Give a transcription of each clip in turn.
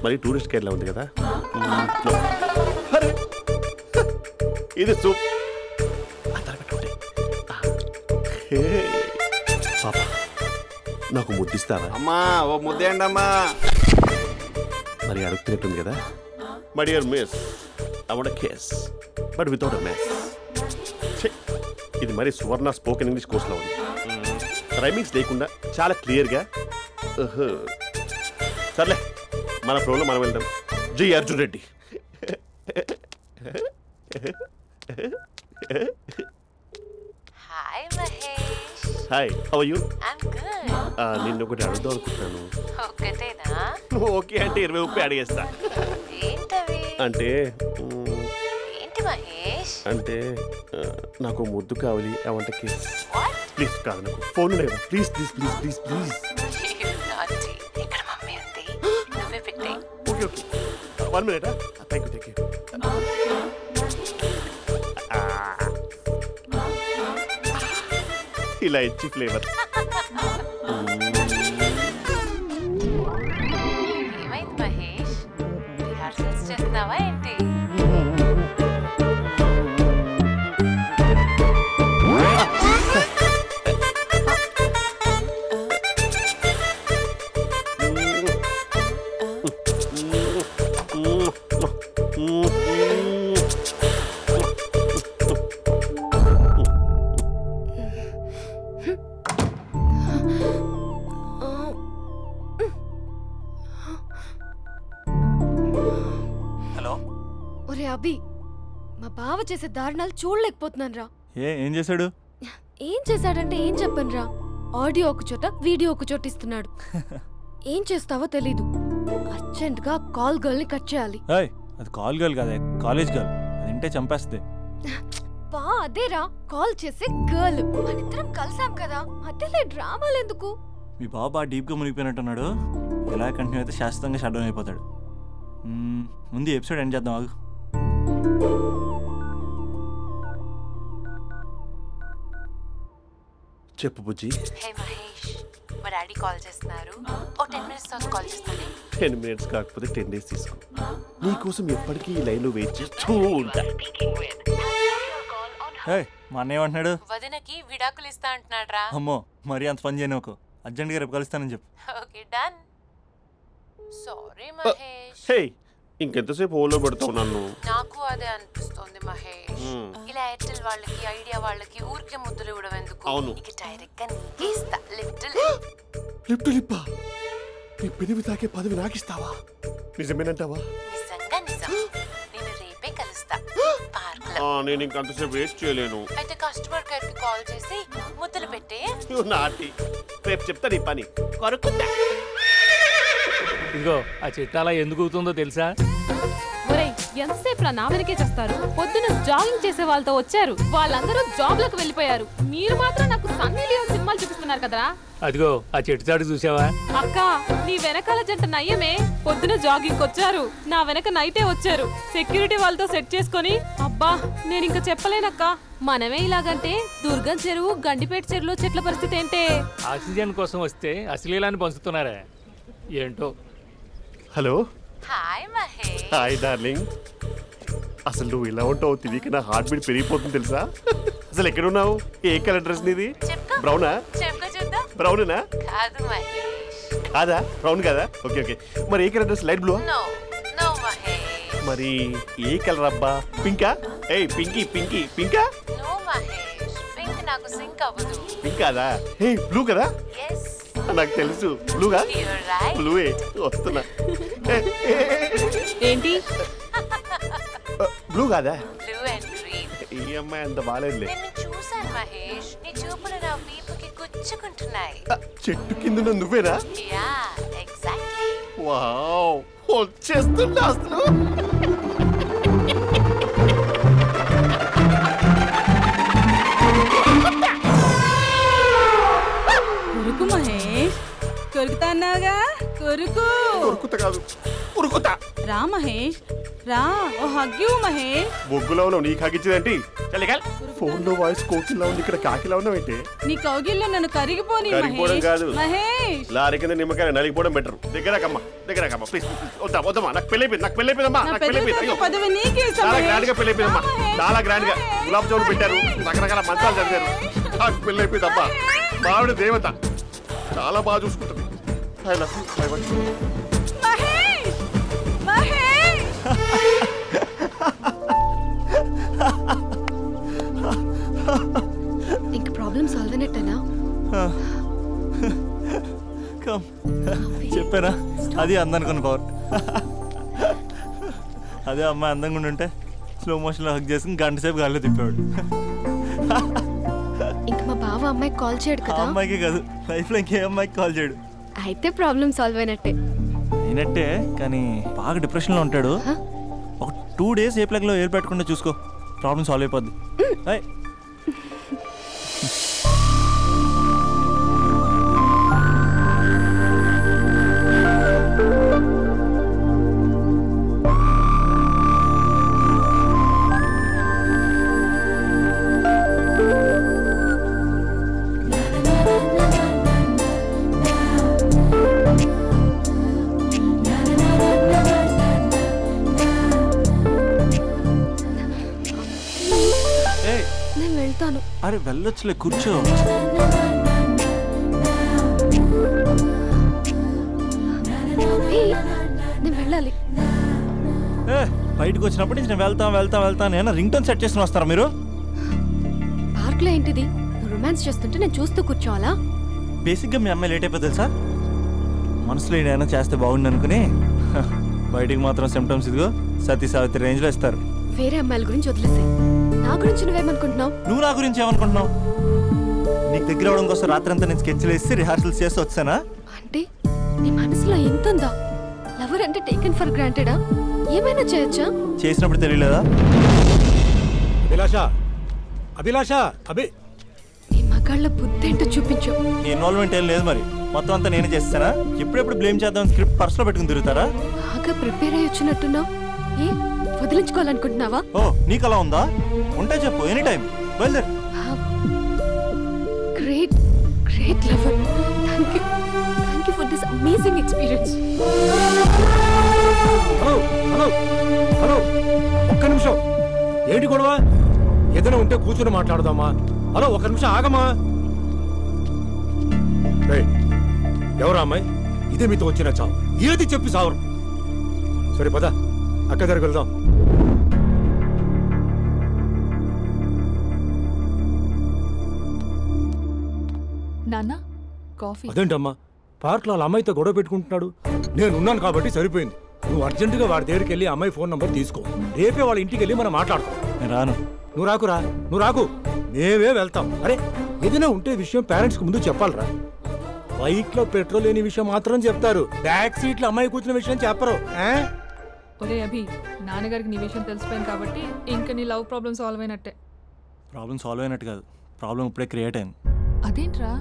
మరి టూరిస్ట్ గైడ్లా ఉంది కదా. ఇది సూప్. పాప నాకు ముద్దిస్తారా? అమ్మా ఓ ముద్దేయండి అమ్మా. మరి అడుగుతున్నట్టుంది కదా. My dear miss, I want a kiss but without a mess. ఇది మరి సువర్ణ స్పోకెన్ ఇంగ్లీష్ కోర్సులో ఉంది. రైమింగ్స్ లేకుండా చాలా క్లియర్గా. సర్లే, మన ప్రోలో మనం వెళ్దాం. జై Arjun Reddy. Hi Mahesh. Hi, how are you? I'm good. నిన్ను ఒకటి అడుగుదాం అనుకుంటున్నాను. ఒకటేనా? ఓకే అంటే 20 అడిగేస్తా. ఏంటవి? అంటే ఏంటి మహేష్? అంటే నాకు ముద్దు కావాలి. I want a kiss. What? Please కాదు, నాకు ఫోన్ లేదా. Please please please please please. ఇక్కడ మమ్మీ ఉంది, నువ్వే పెట్టే. Okay okay, 1 minute. Thank you. ఇలా ఇచ్చి ఫ్లేవర్. ఏమైంది మహేష్? రిహార్సల్స్ చేస్తున్నావా ఏంటి? అభి, మా బావ చేసే దారుణాలు చూడలేకపోతున్నాను రా. ఏం చేశాడు? ఏం చేశాడంటే ఏం చెప్పను రా. ఆడియో ఒక చోట, వీడియో ఒక చోట ఇస్తున్నాడు. ఏం చేస్తావో తెలీదు. అర్జెంట్ గా కాల్ గర్ల్ ని కట్ చేయాలి. అది కాల్ గర్ల్ కాదే, కాలేజ్ గర్ల్. అది వింటే చంపేస్తుంది. బా అదేరా, కాల్ చేసే గర్ల్. మనిద్దరం కలిసాం కదా, మధ్యలో డ్రామాలు ఎందుకు? మీ బాబు బాగా డీప్ గా మునిగిపోయినట్టున్నాడు. ఎలా కంటిన్యూ అయితే శాశ్వతంగా షట్ డౌన్ అయిపోతాడు. ముందు ఎపిసోడ్ ఎండ్ చేద్దాం. ఆగు. చెప్పు బుజ్జి. హే మహేష్, మా డాడీ కాల్ చేస్తున్నారు. ఓ 10 minutes తర్వాత కాల్ చేస్తాను. 10 minutes కాకపోతే 10 days తీసుకో. నీకోసం ఎప్పటికీ ఈ లైన్లో వెయిట్ చేస్తూ ఉంటా. మా అన్న ఏమంటున్నాడు? వదినకి విడాకులు ఇస్తా అంటున్నాడు రా. అమ్మో, మరీ అంత పని చేయను. అర్జెంట్గా రేపు కలుస్తానని చెప్పు. Okay done. సారీ మహేష్. హే, ఇంకెంతసేపు హోల్లో పెడతావు నన్ను? నాకు అదే అనిపిస్తుంది మహేష్. ఇలా ఎయిర్టెల్ వాళ్ళకి, ఐడియా వాళ్ళకి ఊరికే ముద్దులు ఇవ్వడం ఎందుకు? అవును, ఇక డైరెక్ట్ గా నీకే ఇస్తా. లిప్ టు లిప్పా? నీ పెదవి తాకే పదవి నాకిస్తావా? నిజమేనంటావా? నిజంగా నిజం. నేను రేపే కలుస్తా పార్క్ లో. నేను ఇంకంతసేపు వెయిట్ చేయలేను. అయితే కస్టమర్ కేర్ కి కాల్ చేసి ముద్దులు పెట్టే. నాటి రేపు చెప్తా నీ పని. కొరుకుందా? ఇదిగో ఆ చెట్టు అలా ఎందుకు అవుతుందో తెలుసా? ఒరేయ్, ఎంతసేపు నా వెనకే చేస్తారు? పొద్దున జాగింగ్ చేసే వాళ్ళతో వచ్చారు, వాళ్ళందరూ జాబ్ లకు వెళ్ళిపోయారు. మీరు మాత్రం నాకు సన్నీ లియోన్ సినిమాలు చూపిస్తున్నారు కదరా. అదిగో ఆ చెట్టు చాటు చూసావా? అక్క, నీ వెనకాల జంట నయ్యమే. పొద్దున జాగింగ్ వచ్చారు, నా వెనక నైటే వచ్చారు. సెక్యూరిటీ వాళ్ళతో సెట్ చేసుకొని, అబ్బా నేను ఇంకా చెప్పలేనక్క. మనమే ఇలాగంటే దుర్గం చెరువు, గండిపేట చెరువులో చెట్ల పరిస్థితి ఏంటే? ఆక్సిజన్ కోసం వస్తే అశ్లీలాన్ని పంచుతున్నారా ఏంటో. Hello. Hi Mahesh. Hi darling. అసలు నువ్వు ఇలా ఉంటావు తిరిగి నా హార్ట్ బీట్ పెరిగిపోతుంది తెలుసా? అసలు ఎక్కడున్నావు? ఏ కలర్ డ్రెస్ నీది? బ్రౌనా? బ్రౌనేనా? కాదు మహేష్. కాదా? బ్రౌన్ కదా? Okay okay. మరి ఏ colour dress? Light blue? No no Mahesh. మరి ఏ కలర్ అబ్బా? పింకా? ఏయ్ పింకీ పింకీ పింకా? నో మహేష్, పింక్ నాకు సింక్ అవ్వదు. పింక్ కాదా? ఏయ్ బ్లూ కదా? yes. నాకు తెలుసు. బ్లూగా? you're right. బ్లూయే వస్తున్నా. ఏంటి? బ్లూ కాదా? Blue and green. ఈ అమ్మాయి అంత బాలేదులే. నేను చూసాను మహేష్, నీ చూపులు నా వీపుకి గుచ్చుకుంటున్నాయి. చెట్టు కింద నువ్వేనా? Yeah exactly. వావ్, వచ్చేస్తున్నా అసలు. కొరుకు మహేష్, కొరుకుతా అన్నావుగా, కొరుకు. కొరుకుతా కాదు, ఉరుకుతా. రా మహేష్, రా ఓ హగ్గు మహేష్. బొగ్గులో ఉన్నావు, నీకు హగిచ్చేదేంటి? ఫోన్ లో వాయిస్ కోకిలా ఉంది, ఇక్కడ కాకిలా ఉన్నావు ఏంటి? నీ కౌగిల్లో నన్ను కరిగిపోని కరిగిపోవడం కాదు, మహేష్. లారీ కింద నిమ్మకాయ నలిగిపోవడం బెటర్. దగ్గరకమ్మా ప్లీజ్. వద్దమ్మా, నాకు పెళ్ళైపోయిందమ్మా. పదవి నీకే ఇస్తా చాలా మహేష్. గ్రాండ్ గా పెళ్ళైపోయిందమ్మా, చాలా గ్రాండ్ గా. గులాబ్ జామున్ పెట్టారు, రకరకాల మంచాలు చదివారు. నాకు పెళ్ళైపోయిందమ్మా. బావిడ దేవత, చాలా బాగా చూసుకుంటుంది. మహేష్ మహేష్ ఇంక ప్రాబ్లం సాల్వ్ అయినట్టేనా? చెప్పారా, అది అందనుకున్న పవర్. అదే అమ్మాయి అందంగా ఉండుంటే స్లో మోషన్లో హక్ చేసుకుని గంట సేపు గాల్లో తిప్పేవాడు. ఇంక మా బావ అమ్మాయికి కాల్ చేయడు ఆ కదా? అమ్మాయికి కాదు, లైఫ్లో ఇంకే అమ్మాయికి కాల్ చేయడు. అయితే ప్రాబ్లం సాల్వ్ అయినట్టే. అయినట్టే, కానీ బాగా డిప్రెషన్లో ఉంటాడు. ఒక 2 days ఏ ప్లగ్లో ఏలు పెట్టకుండా చూసుకో, ప్రాబ్లం సాల్వ్ అయిపోద్ది. నేను వెళ్తాను. అరే వెళ్ళొచ్చులే, కూర్చో. నేను వెళ్ళాలి. బయటకు వచ్చినప్పటి నుంచి నేను వెళ్తా నేను రింగ్ టోన్ సెట్ చేసుకుని వస్తారా మీరు? పార్క్ లో ఏంటిది? నువ్వు రొమాన్స్ చేస్తుంటే నేను చూస్తూ కూర్చోవాలా? బేసిక్గా మీ అమ్మాయి లేట్ అయిపోతుంది సార్. మనసులో ఏదైనా చేస్తే బాగుండు అనుకుని బయటికి మాత్రం సిమ్టమ్స్ ఇదిగో సతీ సావిత్రి రేంజ్లో ఇస్తారు. వేరే అమ్మాయిల గురించి వదిలేసే, నా గురించి నువ్వేమనుకుంటున్నావు? నువ్వు నా గురించి ఏమనుకుంటున్నావు? నీకు దగ్గర అవడం కోసం రాత్రంతా నేను స్కెచ్లు వేసి రిహార్సల్స్ చేసి వచ్చానా? అంటే నీ మనసులో ఎంత ఉందా? లవర్ అంటే టేకెన్ ఫర్ గ్రాంటెడా? ఏమైనా చేయొచ్చా? చేసినప్పుడు తెలియలేదా? అభిలాష నీ మగాళ్ళ బుద్ధి ఏంటో చూపించు. నీ ఇన్వాల్వ్మెంట్ ఏం లేదు మరి, మొత్తం అంతా నేనే చేస్తానా? ఎప్పుడెప్పుడు బ్లేమ్ చేద్దాం స్క్రిప్ట్ పర్సులో పెట్టుకుని తిరుగుతారా? బాగా ప్రిపేర్ అయ్యి వచ్చినట్టున్నావు. ఏ వదిలించుకోవాలనుకుంటున్నావా? ఓ నీకు అలా ఉందా? ఉంటే చెప్పు, ఎనీ టైం బయలుదేరు. Great great lover. Thank you for this amazing experience. Hello ఒక్క నిమిషం, ఏంటి గొడవ? ఏదైనా ఉంటే కూర్చొని మాట్లాడదామా? హలో ఒక్క నిమిషం ఆగమా. ఎవరా అమ్మాయి? ఇదే మీతో వచ్చిన చావు, ఏది చెప్పి సావరు. సరే పద, అక్క దగ్గరికి వెళ్దాం. నాన్న కాఫీ. అదేంటమ్మా పార్క్ లో వాళ్ళ అమ్మాయితో గొడవ పెట్టుకుంటున్నాడు? నేను ఉన్నాను కాబట్టి సరిపోయింది. నువ్వు అర్జెంటుగా వాడి దగ్గరికి వెళ్ళి అమ్మాయి ఫోన్ నంబర్ తీసుకో. రేపే వాళ్ళ ఇంటికి వెళ్ళి మనం మాట్లాడతాం. నేను రాను. నువ్వు రాకు, మేమే వెళ్తాం. అరే ఏదైనా ఉంటే విషయం పేరెంట్స్ కి ముందు చెప్పాలరా. బైక్ లో పెట్రోల్ లేని విషయం మాత్రం చెప్తారు, బ్యాక్ సీట్ లో అమ్మాయి కూర్చున్న విషయం చెప్పరు. ఒరే అభి, నాన్నగారికి నీ విషయం తెలిసిపోయింది కాబట్టి ఇంకా నీ లవ్ ప్రాబ్లమ్ సాల్వ్ అయినట్టే. ప్రాబ్లం సాల్వ్ అయినట్టు కాదు, ప్రాబ్లం ఇప్పుడే క్రియేట్ అయింది. అదేంట్రా?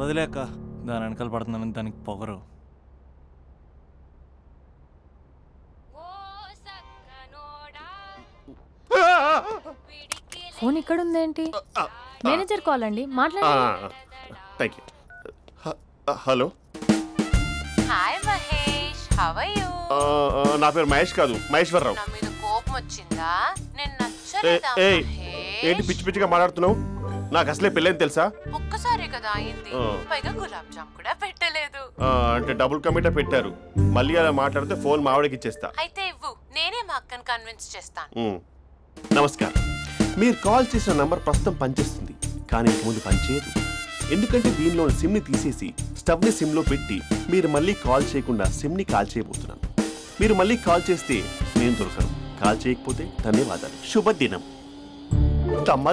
వదిలేక దాని వెనకాల పడుతుందని దానికి పొగరు. ఫోన్ ఇక్కడ ఉందేంటి? మేనేజర్ కాల్ అండి, మాట్లాడండి. Thank you. Hello, hi Mahesh, how are you? నా పేరు మహేష్ కాదు, మహేశ్వరరావు. నా మీద కోపం వచ్చిందా? నేను నచ్చలేదా మహేష్? ఏంటి పిచ్చి పిచ్చిగా మాట్లాడుతున్నావు? నాకు అసలే పెళ్ళని తెలుసా? ఒక్కసారి కదా అయింది, పైగా గులాబ్ జామ్ కూడా పెట్టలేదు. అంటే డబుల్ కమిటా పెట్టారు. మళ్ళీ అలా మాట్లాడితే ఫోన్ మావిడకి ఇచ్చేస్తా. అయితే ఇవ్వు, నేనే మా అక్కని కన్విన్స్ చేస్తాను. నమస్కారం, మీరు కాల్ చేసిన నంబర్ ప్రస్తుతం పనిచేస్తుంది, కానీ ఇంక ముందు పనిచేయదు. ఎందుకంటే దీనిలో సిమ్ ని తీసేసి స్టవ్ ని సిమ్ లో పెట్టి మీరు మళ్ళీ కాల్ చేయకుండా సిమ్ ని కాల్ చేయబోతున్నాను. మీరు మళ్ళీ కాల్ చేస్తే నేను దొరకను, కాల్ చేయకపోతే ధన్యవాదాలు. శుభదినం.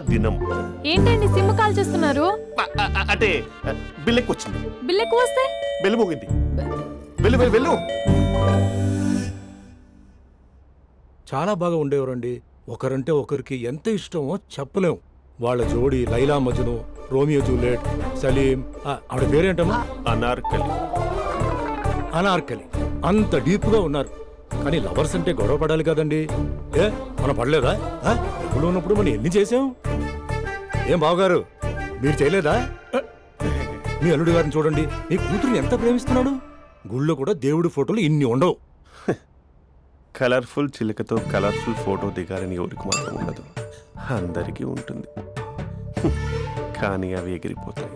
దినం. ఏంటండి సిమ్ కాల్ చేస్తున్నారు? అంటే బిల్ ఎక్కువ వచ్చింది. బిల్ ఎక్కువ వస్తే? బెల్లు మోగింది. వెళ్ళు. చాలా బాగా ఉండేవారండి. ఒకరంటే ఒకరికి ఎంత ఇష్టమో చెప్పలేం. వాళ్ళ జోడి లైలా మజ్ను, రోమియో జూలియట్, సలీం, ఆవిడ పేరేంటమ్మా? అనార్కలి. అంత డీప్ గా ఉన్నారు. కానీ లవర్స్ అంటే గొడవ పడాలి కదండి. ఏ మనం పడలేదా? డబ్బులు ఉన్నప్పుడు మనం ఎన్ని చేసాం? ఏం బావగారు మీరు చేయలేదా? మీ అల్లుడి గారిని చూడండి, మీ కూతురుని ఎంత ప్రేమిస్తున్నాడు. గుళ్ళో కూడా దేవుడి ఫోటోలు ఇన్ని ఉండవు. కలర్ఫుల్ చిలుకతో కలర్ఫుల్ ఫోటో దిగాలని ఎవరికి మాత్రం ఉండదు, అందరికీ ఉంటుంది. కానీ అవి ఎగిరిపోతాయి.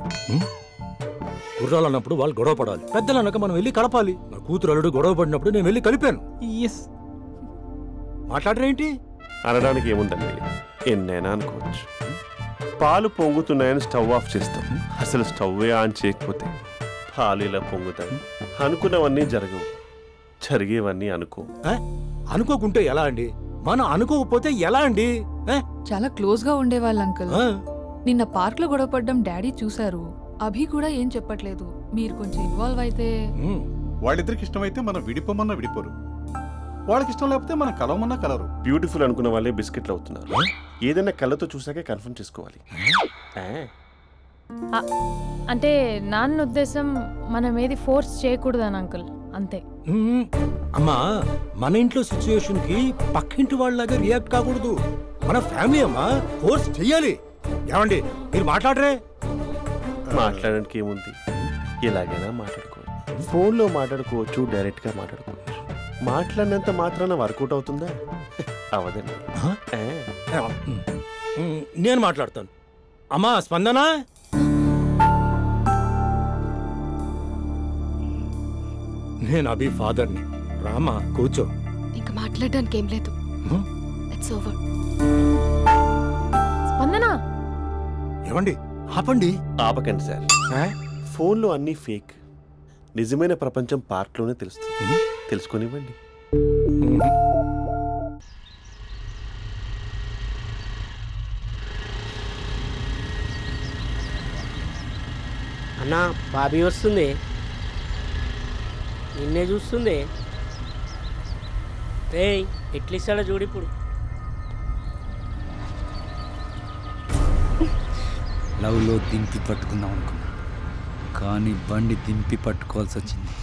గుర్రాలు అన్నప్పుడు వాళ్ళు గొడవ పడాలి, పెద్దలు అన్నాక మనం వెళ్ళి కలపాలి. నా కూతురు అల్లుడు గొడవ పడినప్పుడు నేను వెళ్ళి కలిపాను. మాట్లాడరేంటి? అనడానికి ఏముందండి, ఎన్నైనా అనుకోవచ్చు. పాలు పొంగుతున్నాయని స్టవ్ ఆఫ్ చేస్తాం, అసలు స్టవ్వే ఆన్ చేయకపోతే పాలు ఇలా పొంగుతాయి. అనుకున్నవన్నీ జరగవు, జరిగేవన్నీ అనుకోకుంటే ఎలా అండి? మనం అనుకోకపోతే ఎలా అండి? చాలా క్లోజ్ గా ఉండేవాళ్ళు అంకుల్. నిన్న పార్క్ లో గొడవపడ్డం డాడీ చూశారు. అభి కూడా ఏం చెప్పట్లేదు. మీరు కొంచెం ఇన్వాల్వ్ అయితే. వాళ్ళిద్దరికి ఇష్టమైతే మనం విడిపోమన్నా విడిపోరు, వాళ్ళకి ఇష్టం లేకపోతే మనం కలవమన్నా కలరు. బ్యూటిఫుల్ అనుకున్న వాళ్ళే బిస్కెట్లు అవుతున్నారు. ఏదైనా కళ్ళతో చూసాకే కన్ఫర్మ్ చేసుకోవాలి. అంటే నాన్న ఉద్దేశం మనం ఏది ఫోర్స్ చేయకూడదని అంకుల్, అంతే. అమ్మా, మన ఇంట్లో సిచ్యుయేషన్ కి పక్కింటి వాళ్ళలాగా రియాక్ట్ కాకూడదు. మన ఫ్యామిలీ అమ్మా, ఫోర్స్ చెయ్యాలి. ఏమండి మీరు మాట్లాడరే? మాట్లాడడానికి ఏముంది, ఎలాగైనా మాట్లాడుకోవచ్చు. ఫోన్లో మాట్లాడుకోవచ్చు, డైరెక్ట్గా మాట్లాడుకోవచ్చు. మాట్లాడినంత మాత్రాన వర్కౌట్ అవుతుందా? అవదండి. నేను మాట్లాడతాను. అమ్మా స్పందన, నేను అభి ఫాదర్ని. రామా కూర్చో. ఇంకా మాట్లాడడానికి ఏం లేదు. It's over. స్పందన, ఏమండి ఆపండి. ఆపకండి సార్, ఫోన్లో అన్నీ ఫేక్. నిజమైన ప్రపంచం పార్క్లోనే తెలుస్తుంది, తెలుసుకొనివ్వండి. అన్నా బాబీ వస్తుంది, నిన్నే చూస్తుంది. రేయ్ ఎట్లిస్తాడో చూడు ఇప్పుడు. లవ్లో దింపి పట్టుకుందాం అనుకున్నా, కానీ బండి దింపి పట్టుకోవాల్సి వచ్చింది.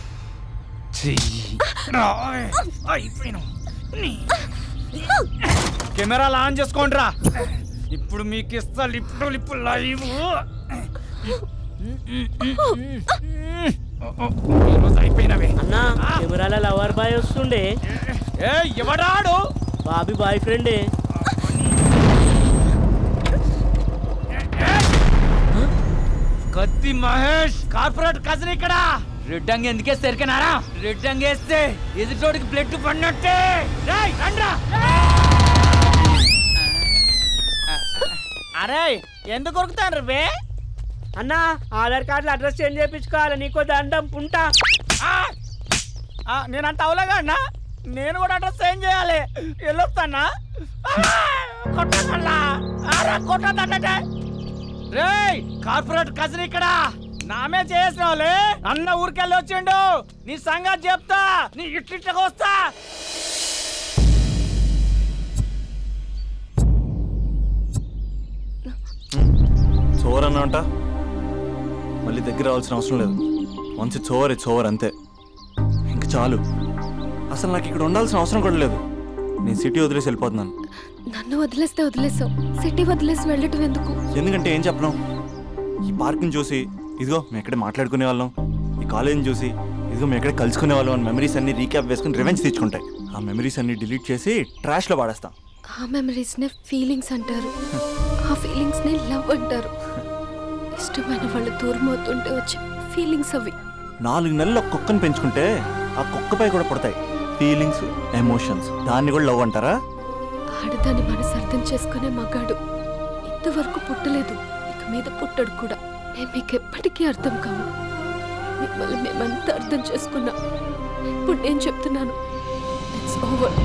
కెమెరాలు ఆన్ చేసుకోండిరా, ఇప్పుడు మీకు ఇస్తా లిప్పు లైవ్. అయిపోయినవే అన్నా, కెమెరాల లవర్ బాయ్ వస్తుండే. ఎవడాడు? బాబీ బాయ్ ఫ్రెండే. కత్తి మహేష్ కార్పొరేట్ కజన్ ఇక్కడ. రెడ్ అంగి ఎందుకే సరికనారా? రెడ్ అంగి వేస్తే ఎదుటోడికి బ్లడ్ పడినట్టే. అరే ఎందుకు కొరుకుతాను రే? అన్నా ఆధార్ కార్డులో అడ్రస్ చేంజ్ చేయించుకోవాలి, నీకో దండం పుంటా. నేనంత అవలేగా అన్నా, నేను కూడా అడ్రస్ చేంజ్ చేయాలి. వెళ్ళొస్తానా? కొట్టదంటే రేయ్ కార్పొరేట్ కజన్ ఇక్కడ. నామే చేసిన వాళ్ళే అన్న ఊరికెళ్ళి వచ్చిండు. నీ సంగతి చెప్తా, నీ ఇట్లిట్లకి వస్తా. చోర్ అన్నంట, మళ్ళీ దగ్గర రావాల్సిన అవసరం లేదు. వన్స్ ఇట్స్ ఓవర్ అంతే. ఇంక చాలు, అసలు నాకు ఇక్కడ ఉండాల్సిన అవసరం కూడా లేదు. నేను సిటీ వదిలేసి వెళ్ళిపోతున్నాను. నన్ను వదిలేస్తే వదిలేసావు, సిటీ వదిలేసి వెళ్ళటం ఎందుకు? ఎందుకంటే ఏం చెప్పను, ఈ పార్క్ని చూసి ఇదిగో మేము ఎక్కడే మాట్లాడుకునే వాళ్ళం, ఈ కాలేజీని చూసి ఇదిగో మేము ఎక్కడే కలుసుకునే వాళ్ళం అని మెమరీస్ అన్ని రీక్యాప్ వేసుకుని రివెంజ్ తెచ్చుకుంటాయి. ఆ మెమరీస్ అన్ని డిలీట్ చేసి ట్రాష్లో పడేస్తాం. ఆ మెమరీస్నే ఫీలింగ్స్ అంటారు, ఆ ఫీలింగ్స్నే లవ్ అంటారు. ఇష్టమైన వాళ్ళు దూరం అవుతుంటే వచ్చే ఫీలింగ్స్ అవి. 4 నెలలు కుక్కను పెంచుకుంటే ఆ కుక్కపై కూడా పడతాయి ఫీలింగ్స్, ఎమోషన్స్. దాన్ని కూడా లవ్ అంటారా? ఆడదాన్ని మనసు అర్థం చేసుకునే మగాడు ఇంతవరకు పుట్టలేదు, ఇక మీద పుట్టడు కూడా. మేము మీకు ఎప్పటికీ అర్థం కాము. మిమ్మల్ని మేమంతా అర్థం చేసుకున్నాం. ఇప్పుడు నేను చెప్తున్నాను, ఇట్స్ ఓవర్.